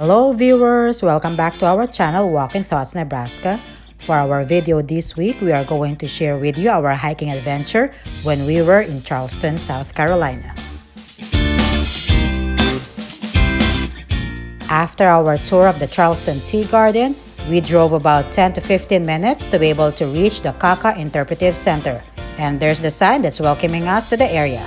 Hello viewers! Welcome back to our channel Walking Thoughts Nebraska. For our video this week, we are going to share with you our hiking adventure when we were in Charleston, South Carolina. After our tour of the Charleston Tea Garden, we drove about 10 to 15 minutes to be able to reach the Kaka Interpretive Center. And there's the sign that's welcoming us to the area.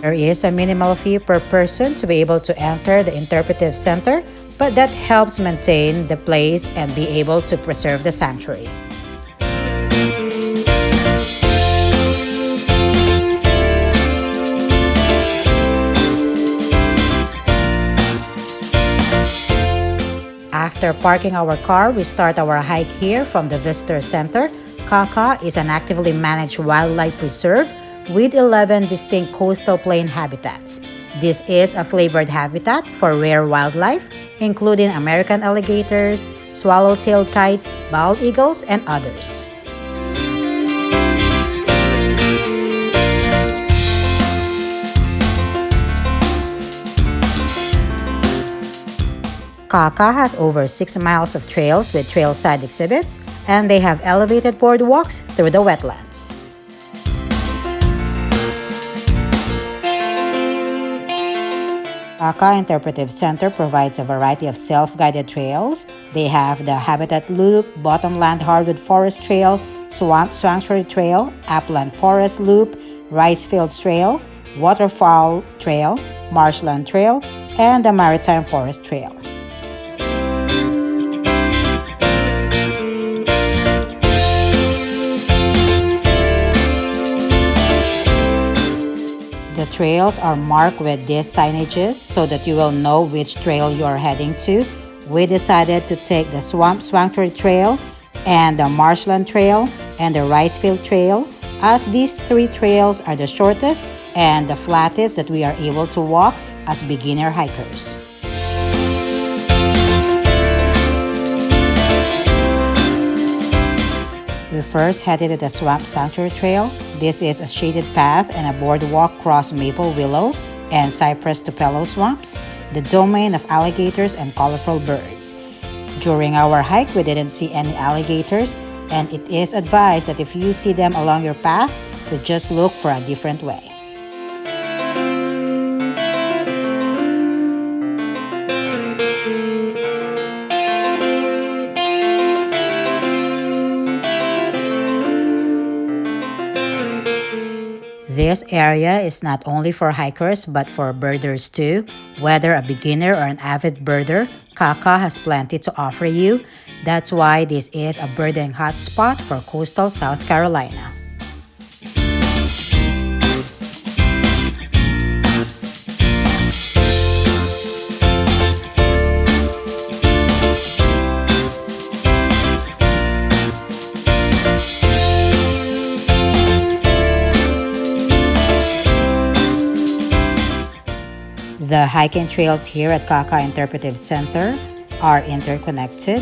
There is a minimal fee per person to be able to enter the Interpretive Center, but that helps maintain the place and be able to preserve the sanctuary. After parking our car, we start our hike here from the Visitor Center. Kaka is an actively managed wildlife preserve with 11 distinct coastal plain habitats. This is a flavored habitat for rare wildlife, including American alligators, swallow-tailed kites, bald eagles, and others. Kaka has over 6 miles of trails with trailside exhibits, and they have elevated boardwalks through the wetlands. Kaka Interpretive Center provides a variety of self-guided trails. They have the Habitat Loop, Bottomland Hardwood Forest Trail, Swamp Sanctuary Trail, Upland Forest Loop, Rice Fields Trail, Waterfowl Trail, Marshland Trail, and the Maritime Forest Trail. The trails are marked with these signages so that you will know which trail you are heading to. We decided to take the Swamp Sanctuary Trail and the Marshland Trail and the Ricefield Trail, as these three trails are the shortest and the flattest that we are able to walk as beginner hikers. We first headed to the Swamp Sanctuary Trail. This is a shaded path and a boardwalk across maple, willow, and cypress tupelo swamps, the domain of alligators and colorful birds. During our hike, we didn't see any alligators, and it is advised that if you see them along your path, to just look for a different way. This area is not only for hikers but for birders too. Whether a beginner or an avid birder, Kaka has plenty to offer you. That's why this is a birding hotspot for coastal South Carolina. The hiking trails here at Kaka Interpretive Center are interconnected,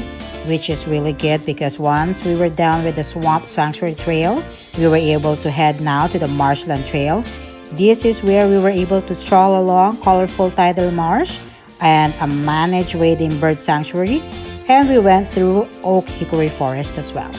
which is really good because once we were down with the Swamp Sanctuary Trail, we were able to head now to the Marshland Trail. This is where we were able to stroll along colorful tidal marsh and a managed wading bird sanctuary, and we went through oak hickory forest as well.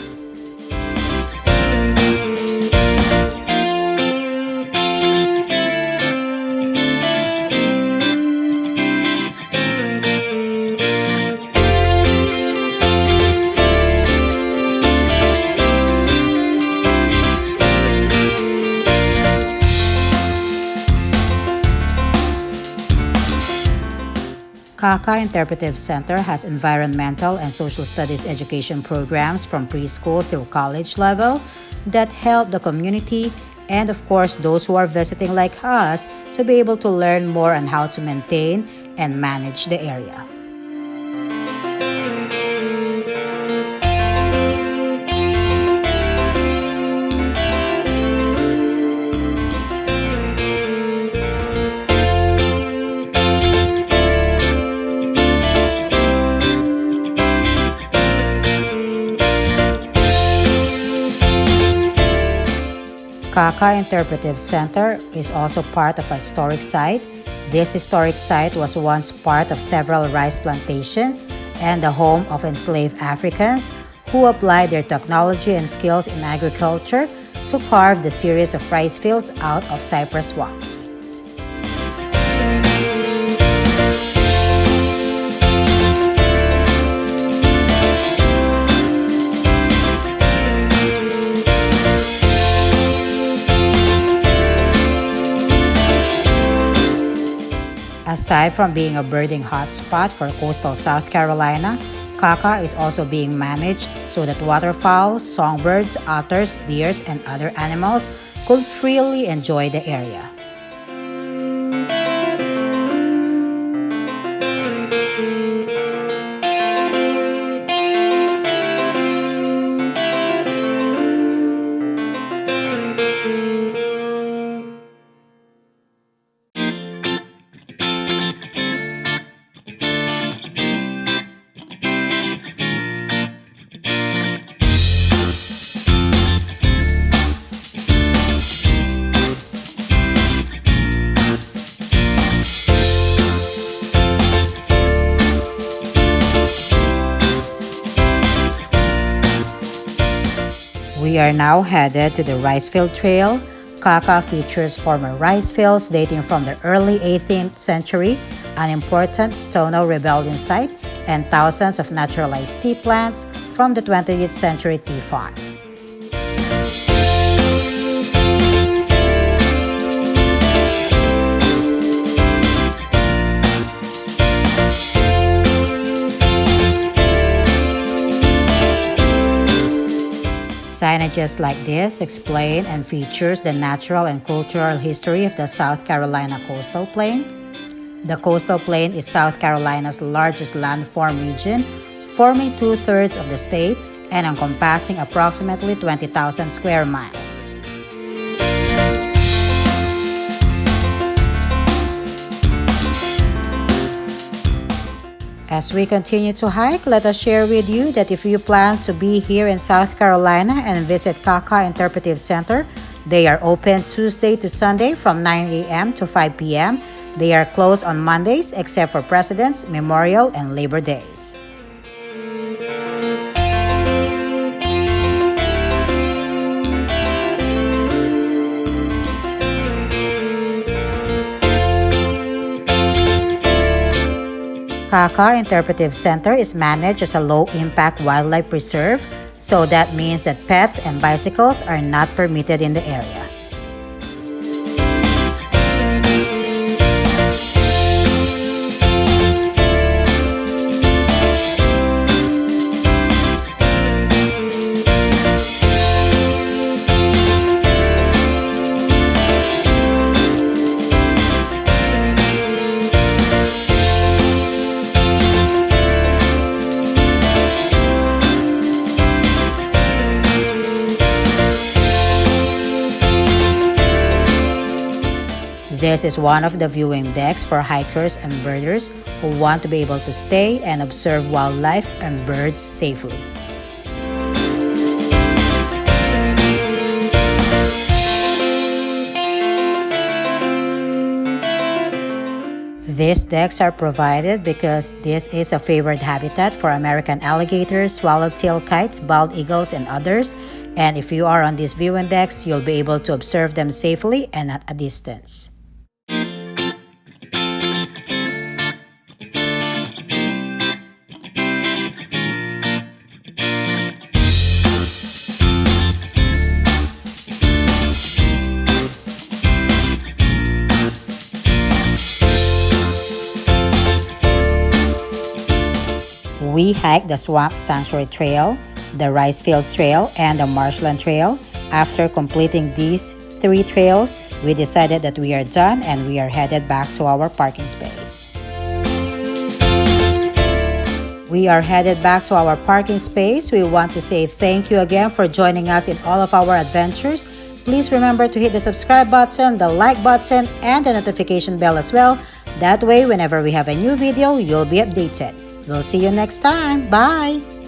Kaka Interpretive Center has environmental and social studies education programs from preschool through college level that help the community and of course those who are visiting like us to be able to learn more on how to maintain and manage the area. Kaka Interpretive Center is also part of a historic site. This historic site was once part of several rice plantations and the home of enslaved Africans who applied their technology and skills in agriculture to carve the series of rice fields out of cypress swamps. Aside from being a birding hotspot for coastal South Carolina, Kaka is also being managed so that waterfowl, songbirds, otters, deers, and other animals could freely enjoy the area. We are now headed to the Ricefield Trail. Kaka features former rice fields dating from the early 18th century, an important Stono rebellion site, and thousands of naturalized tea plants from the 20th century tea farm. Signages like this explain and features the natural and cultural history of the South Carolina coastal plain. The coastal plain is South Carolina's largest landform region, forming 2/3 of the state and encompassing approximately 20,000 square miles. As we continue to hike, let us share with you that if you plan to be here in South Carolina and visit Kaka Interpretive Center, they are open Tuesday to Sunday from 9 a.m. to 5 p.m. They are closed on Mondays except for President's, Memorial, and Labor Days. Kaka Interpretive Center is managed as a low-impact wildlife preserve, so that means that pets and bicycles are not permitted in the area. This is one of the viewing decks for hikers and birders who want to be able to stay and observe wildlife and birds safely. These decks are provided because this is a favored habitat for American alligators, swallowtail kites, bald eagles, and others. And if you are on these viewing decks, you'll be able to observe them safely and at a distance. We hiked the Swamp Sanctuary Trail, the Rice Fields Trail, and the Marshland Trail. After completing these 3 trails, we decided that we are done and we are headed back to our parking space. We are headed back to our parking space. We want to say thank you again for joining us in all of our adventures. Please remember to hit the subscribe button, the like button, and the notification bell as well. That way, whenever we have a new video, you'll be updated. We'll see you next time. Bye!